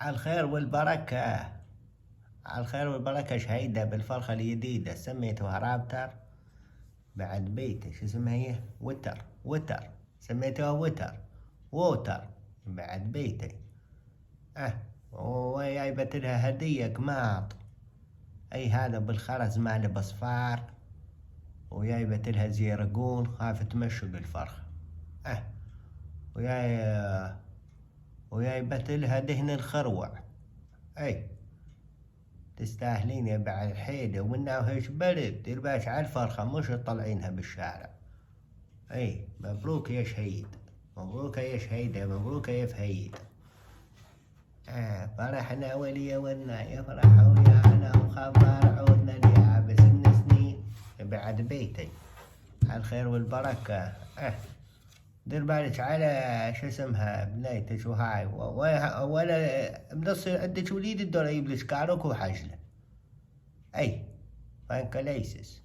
على الخير والبركة. على الخير والبركة شهيدة بالفرخة الجديدة سميتها رابتر. بعد بيته شو اسمها هي وتر سميتها ووتر بعد بيتي. وجايبت لها هدية قماط. اي هذا بالخرز ماله بصفار. وجايبت لها زيرقون خاف تمشق الفرخة. وجايبت لها دهن الخروع. تستاهلين يا بعد حيدة ومنها هيش برد ترباش على الفرخة مش تطلعينها بالشارع. مبروك يا شهيد، مبروك يا شهيدة، مبروك يا فهيد. فرحنا ولي ولنا يفرح ويانا وخبر عودنا لعابس سنين بعد بيتي. على الخير والبركة. دير بالك على شو اسمها بنيتك وهاي ولا بنصير عندك وليد الدور يجيب لك كاروك وحجله. فانك ليسس